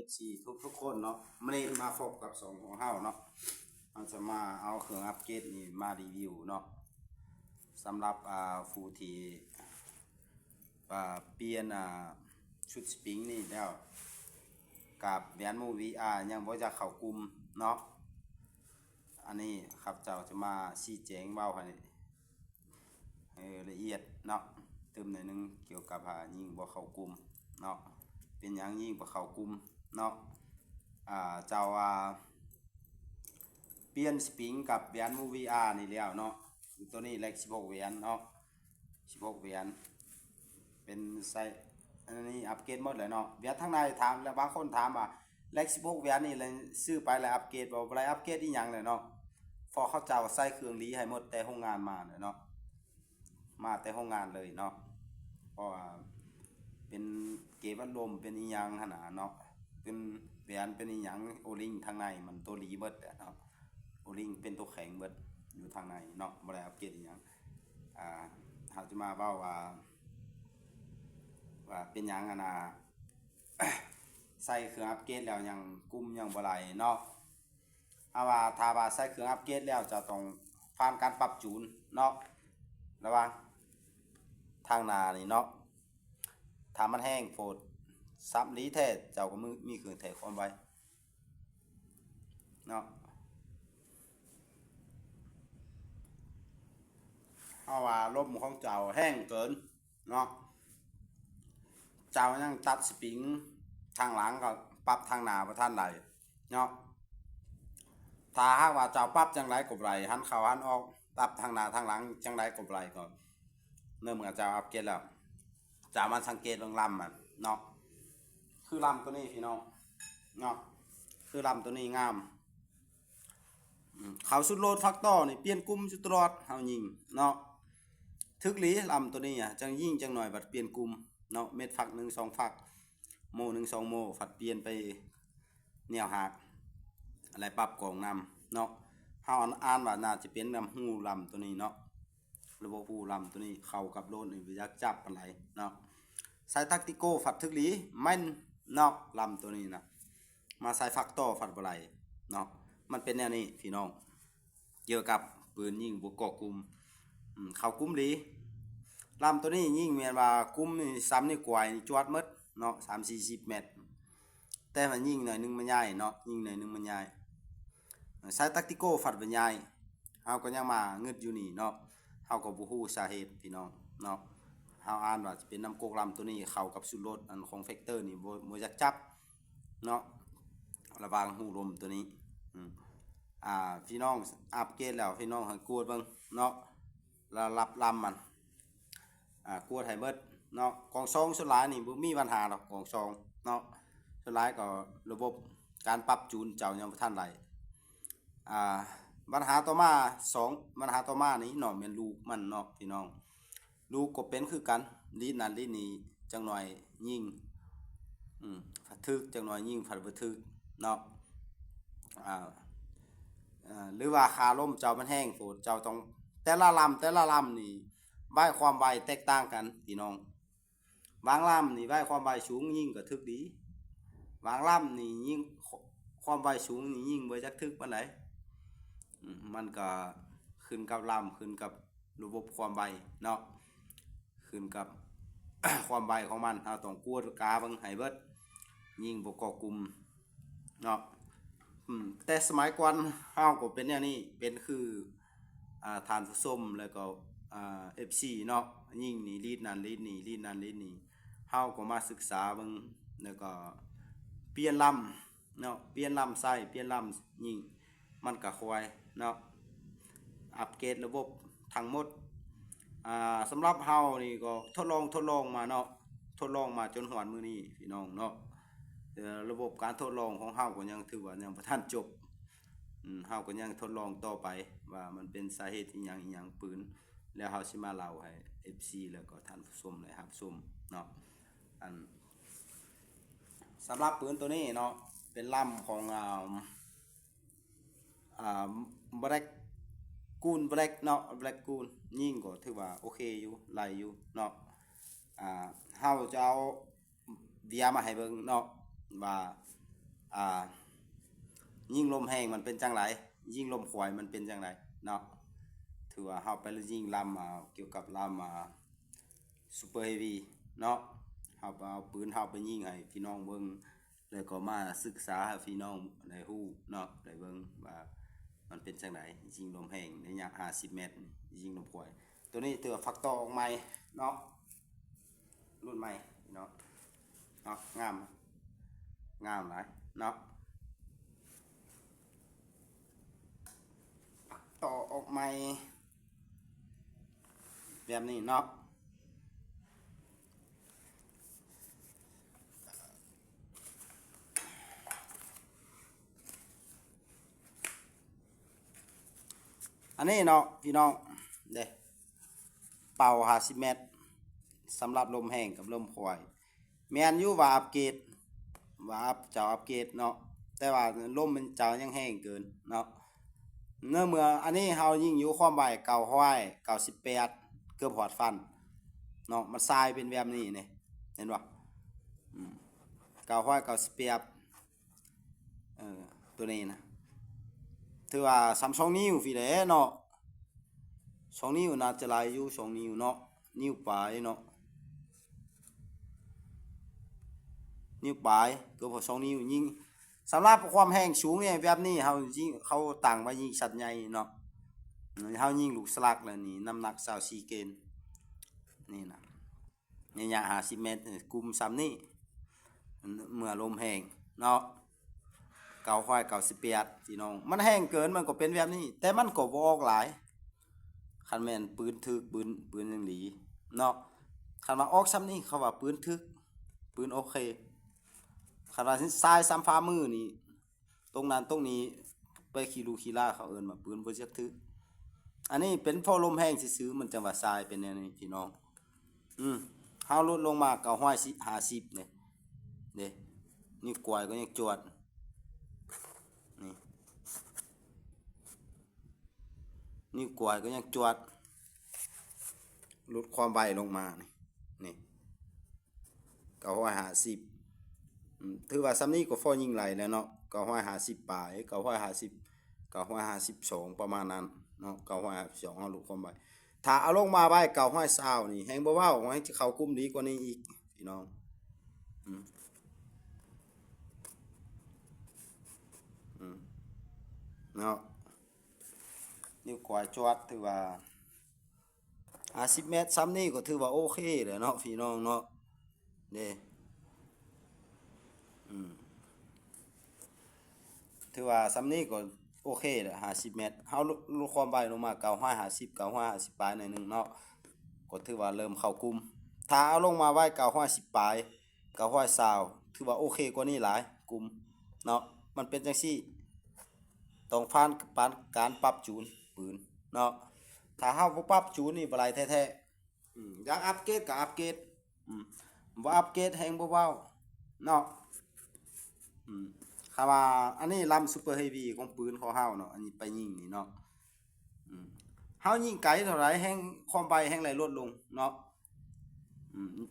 FC ทุกคนเนาะมื้อนี้มาพบกับสองของเฮาเนาะเราจะมาเอาเครื่องอัปเกรดนี่มารีวิวเนาะสำหรับผู้ที่เปลี่ยนชุดสปริงนี่แล้วกับแวนมู VR ยังบ่จะเข้ากลุ่มเนาะอันนี้ครับเจ้าจะมาชี้แจงเว้าให้ละเอียดเนาะเติมหน่อยนึงเกี่ยวกับยิงบ่เข้ากลุ่มเนาะเป็นหยังยิงบ่เข้ากลุ่มเนาะเจ้าเปลี่ยนสปริงกับแวนมู VR นี่แล้วเนาะตัวนี้เล็ก16แวนเนาะ16แวนเป็นไซส์อันนี้อัปเกรดหมดเลยเนาะแวนทางในถามแล้วบางคนถามว่าเล็ก16แวนนี่เลยซื้อไปแล้วอัปเกรดบ่ได้อัปเกรดอีหยังเลยเนาะพอเขาเจ้าใส่เครื่องรีให้หมดแต่โรงงานมาเนาะมาแต่โรงงานเลยเนาะเพราะว่าเป็นเกมพัดลมเป็นอีหยังขนาดเนาะเป็นแหวนเป็นอีหยังโอลิงทางในมันตัวรีเบิดเนาะโอลิงเป็นตัวแข็งเบิดอยู่ทางในเนาะบ่ได้อัปเกรดอีหยังเขาจะมาเว้าว่าเป็นหยังใส่เครื่องอัปเกรดแล้วยังกุมยังบ่ไหลเนาะถ้าว่าใส่เครื่องอัปเกรดแล้วจะต้องผ่านการปรับจูนเนาะระหว่างทางหน้านี่เนาะถ้ามันแห้งโพดซับลีแท้เจ้าก็มีเครื่องแถความไว้เนาะว่าลมของเจ้าแห้งเกินเนาะเจ้ายังตัดสปริงทางหลังก็ปรับทางหน้าบ่ทันได้เนาะถ้าหากว่าเจ้าปรับจังไดก็บ่ได้หันเข้าหันออกปรับทางหน้าทางหลังจังไดก็บ่ได้ก็เมื่อเจ้าอัปเกรดแล้วเจ้ามันสังเกตเรื่องลำมันเนาะคือลำตัวนี้พี่น้องเนาะคือลำตัวนี้งามเขาสุดโลดฟักต่อนี่เปลี่ยนกลุ่มสุดตลอดเฮายิงเนาะทึกหลีลำตัวนี้จังยิงจังหน่อยบัดเปลี่ยนกลุ่มเนาะเม็ดฟัก1 2ฟักโม1 2โมฝัดเปลี่ยนไปแนวหักอะไรปรับกองนำเนาะเฮาอ่านว่าน่าจะเป็นหูลำตัวนี้เนาะระบบหูลำตัวนี้เข้ากับโลดนี่บ่อยากจับปานใดเนาะใส่แท็กติโกฝัดทึกหลีแม่นเนาะลำตัวนี้นะมาใส่ฟักต่อฝัดบ่ไหลเนาะมันเป็นแนวนี้พี่น้องเกี่ยวกับปืนยิงบ่เกาะกลุ่มเข้ากลุ่มหลีลำตัวนี้ยิงแม่นว่ากลุ่มนี่ซ้ำนี่กวายนี่จวดหมดเนาะ3-40 เมตรแต่มันยิงหน่อยนึงมันใหญ่เนาะยิงหน่อยนึงมันใหญ่ใส่แท็กติโกฝัดบ่ใหญ่เฮาก็ยังมางึดอยู่นี่เนาะเฮาก็บ่ฮู้สาเหตุพี่น้องเนาะเฮาอ่านว่าจะเป็นน้ำโกกลำตัวนี้เข้ากับสุดรถอันของเฟกเตอร์นี่บ่อยากจับเนาะระวางหูลมตัวนี้พี่น้องอัปเกรดแล้วพี่น้องให้กวดเบิ่งเนาะแล้วรับลำมันกวดให้เบิดเนาะกองซองสุดหลายนี่บ่มีปัญหาหรอกกองซองเนาะสุดหลายก็ระบบการปรับจูนเจ้ายังบ่ทันได้ปัญหาต่อมาปัญหาต่อมานี่เนาะแม่นลูกมันเนาะพี่น้องลูกก็เป็นคือกันลีดนั้นลีดนี้จังหน่อยยิงฝัดทึกจังหน่อยยิงฝัดบ่ทึกเนาะหรือว่าคาลมเจ้ามันแห้งโพดเจ้าต้องแต่ละลำนี่ไว้ความไวแตกต่างกันพี่น้องบางลำนี่ไว้ความไวสูงยิงก็ทึกดีบางลำนี่ยิงความไวสูงนี่ยิงบ่จักทึกปานใดมันก็ขึ้นกับลำขึ้นกับระบบความไวเนาะขึ้นกับ ความไวของมันเราต้องกวดกาเบิ่งให้เบิดยิงบ่เกาะกลุ่มเนาะแต่สมัยก่อนเฮาก็เป็นแนวนี้เป็นคือทานผู้ชมแล้วก็FC เนาะยิงนี่ลีดนั่นลีดนี่ลีดนั่นลีดนี่เฮาก็มาศึกษาเบิ่งแล้วก็เปลี่ยนลำเนาะเปลี่ยนลำใส่เปลี่ยนลำยิงมันก็ค่อยเนาะอัปเกรดระบบทั้งหมดสำหรับเฮานี่ก็ทดลองมาเนาะทดลองมาจนหวดมื้อนี้พี่น้องเนาะระบบการทดลองของเฮาก็ยังถือว่ายังบ่ทันจบเฮาก็ยังทดลองต่อไปว่ามันเป็นสาเหตุอีหยังปืนแล้วเฮาสิมาเล่าให้ FC แล้วก็ท่านผู้ชมได้รับชมเนาะสำหรับปืนตัวนี้เนาะเป็นลำของBlack Goon Black เนาะ Black Goon ยิงก็ถือว่าโอเคอยู่ไหลอยู่เนาะเฮาจะเอาเบียร์มาให้เบิ่งเนาะว่า อ่ายิ่งลมแห้งมันเป็นจังไรยิ่งลมควายมันเป็นจังไรเนาะถือว่าเฮาไปยิ่งลำเกี่ยวกับลำซูเปอร์เฮฟวีเนาะเฮาเอาปืนเฮาไปยิงให้พี่น้องเบิ่งแล้วก็มาศึกษาให้พี่น้องได้ฮู้เนาะได้เบิ่งว่ามันเป็นจังไดยิงลมแห้งในระยะ50 เมตรยิงลมควายตัวนี้ตัวฟักต่อออกใหม่เนาะรุ่นใหม่เนาะงามหลายเนาะต่อออกใหม่แบบนี้เนาะอันนี้เนาะพี่น้องเด้เป่า50 เมตรสำหรับลมแห้งกับลมควายแมนอยู่ว่าอัปเกรดว่าเจ้าอัปเกรดเนาะแต่ว่าลมมันเจ้ายังแห้งเกินเนาะเมื่ออันนี้เฮายิ่งอยู่ความไว98เกือบหอดฟันเนาะมันทรายเป็นแบบนี้นี่เห็นบ่98ตัวนี้นะถือว่า32นิ้วพี่เด้เนาะ2นิ้วน่าจะหลายอยู่2นิ้วเนาะนิ้วปลายเนาะนิ้วปลายเกือบ2นิ้วยิงสำหรับความแห้งสูงเนี่ยแบบนี้เฮายิงเขาตั้งไว้ยิงสัตว์ใหญ่เนาะเฮายิงลูกสลักแล้วนี่น้ำหนัก24เกนนี่นะระยะ50 เมตรกลุ่มซ้ำนี้เมื่อลมแห้งเนาะ98พี่น้องมันแห้งเกินมันก็เป็นแบบนี้แต่มันก็บ่ออกหลายคันแม่นปืนถึกปืนจังหลีเนาะคันว่าออกซ้ำนี้เขาว่าปืนถึกปืนโอเคคันว่าทรายซ้ำฟ้ามือนี่ตรงนั้นตรงนี้ไปขี่ลูขี่ล่าเขาเอิ้นว่าปืนบ่จักถึกอันนี้เป็นพอลมแห้งซื่อๆมันจังว่าทรายเป็นแนวนี้พี่น้องเฮาลดลงมา950นี่เด้นี่กวายก็ยังจวดนี่นี่กวายก็ยังจวดลดความไวลงมานี่950ถือว่าซ้ำนี้ก็พอยิงไหลแล้วเนาะ950ปลาย952ประมาณนั้นเนาะ952เอาลูกความไวถ้าเอาลงมาไว้920นี่แฮงบ่เว้าแฮงสิเข้ากลุ่มดีกว่านี้อีกพี่น้องเนาะนิ้วก้อยจวดถือว่า50 เมตรซ้ำนี้ก็ถือว่าโอเคแล้วเนาะพี่น้องเนาะเด้ถือว่าซ้ำนี้ก็โอเคแหละ50 เมตรเฮาลดความไวลงมา950ปลายหน่อยนึงเนาะก็ถือว่าเริ่มเข้ากลุ่มถ้าเอาลงมาไว้950ปลาย920ถือว่าโอเคกว่านี้หลายกลุ่มเนาะมันเป็นจังซี่ต้องผ่านการปรับจูนปืนเนาะถ้าเฮาบ่ปรับจูนนี่บ่ไหลแท้ๆอยากอัปเกรดก็อัปเกรดบ่อัปเกรดแฮงบ่เว้าเนาะคำว่าอันนี้ลำซูเปอร์เฮฟวีของปืนของเฮาเนาะอันนี้ไปยิงนี่เนาะเฮายิงไกลเท่าไรแห้งความไวแห้งไหลลดลงเนาะ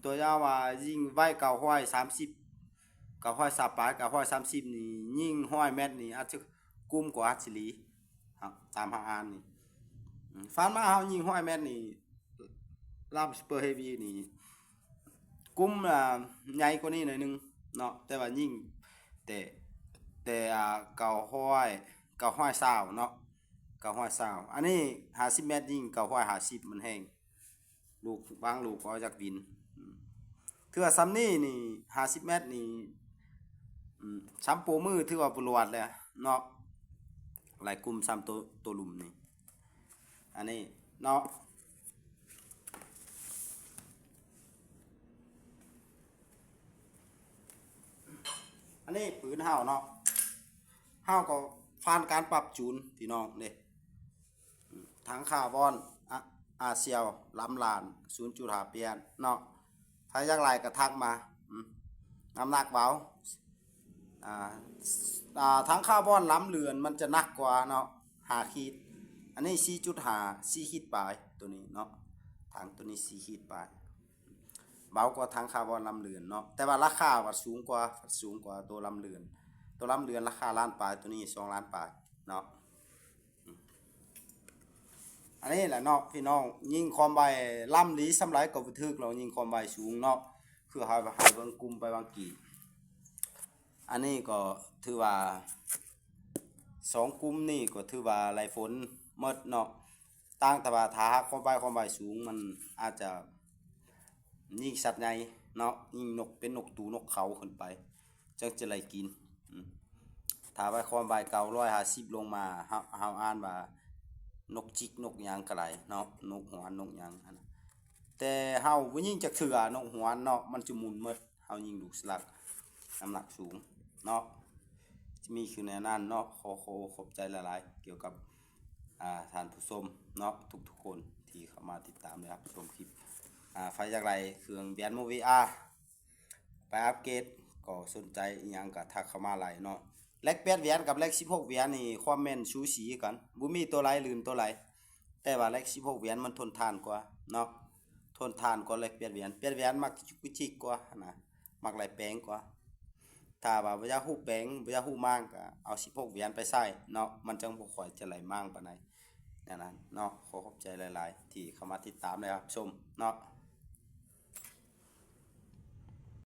ตัวยาวว่ายิงไว930ปลาย930นี่ยิง100 เมตรนี่อาจจะกุมกว่าอัดสิลีครับตามหาอ่านนี่ฟันมาเฮายิง100 เมตรนี่ลำซูเปอร์เฮฟวีนี่กุมใหญ่กว่านี้หน่อยนึงเนาะแต่ว่ายิงแต่900เนาะ920อันนี้50 เมตรยิง950มันแห้งลูกบางลูกก็จากวินถือว่าซ้ำนี่50 เมตรนี่ซ้ำโปมือถือว่าปรวดเลยเนาะหลายกลุ่มซ้ำตัวลุมนี่อันนี้เนาะอันนี้ปืนเฮาเนาะเฮาก็ผ่านการปรับจูนพี่น้องเด้ทั้งคาร์บอนอาเซียวลำลาน0.5เปียนเนาะถ้าอยากไรก็ทักมาน้ำหนักเบาทั้งคาร์บอนล้ำเรือนมันจะหนักกว่าเนาะ5 ขีดอันนี้4.5 ขีดปลายตัวนี้เนาะถังตัวนี้4 ขีดปลายเบากว่าทั้งคาร์บอนล้ำเรือนเนาะแต่ว่าราคาวัดสูงกว่าตัวล้ำเรือน ตัวลำเรือนราคาล้านปลายตัวนี้2ล้านปลายเนาะอันนี้แหละเนาะพี่น้องยิงความใบล่ำลีสำหรับก็บ่ถึกเรายิงความใบสูงเนาะคือหาเบิ่งกลุ่มไปบางกี่อันนี้ก็ถือว่า2กลุ่มนี่ก็ถือว่าไหลฝนหมดเนาะต่างแต่ว่าถ้าความใบสูงมันอาจจะยิงสัตว์ใหญ่เนาะยิงนกเป็นนกตูนกเขาขึ้นไปจังจะไหลกินถ้าไปความใบเก่า150ลงมาเฮาอ่านว่านกจิกนกหยังก็ได้เนาะนกหวนนกหยังหั่นแต่เฮาบ่ยิงจักเทื่อนกหวนเนาะมันจะหมุนหมดเฮายิงลูกสลักน้ำหนักสูงเนาะจะมีคือแนวนั้นเนาะขอบใจหลายๆเกี่ยวกับท่านผู้ชมเนาะทุกๆคนที่เข้ามาติดตามนะครับชมคลิปไฟจากไรเครื่องเบียนโมวีไปอัปเกรดก็สนใจอีหยังก็ทักเข้ามาหลายเนาะแลก8เหรียญกับแลก16เหรียญนี่ความแม่นสูสีกันบ่มีตัวไหลลืมตัวไหลแต่ว่าแลก16เหรียญมันทนทานกว่าเนาะทนทานกว่าแลก8เหรียญ8เหรียญมักจุกจิกกว่านะมักไหลแปลงกว่าถ้าว่าบ่อยากฮู้แปลงบ่อยากฮู้มางก็เอา16เหรียญไปใส่เนาะมันจังบ่ค่อยจะไหลมางปานใดนั่นน่ะเนาะขอบใจหลายๆที่เข้ามาติดตามนะครับชมเนาะ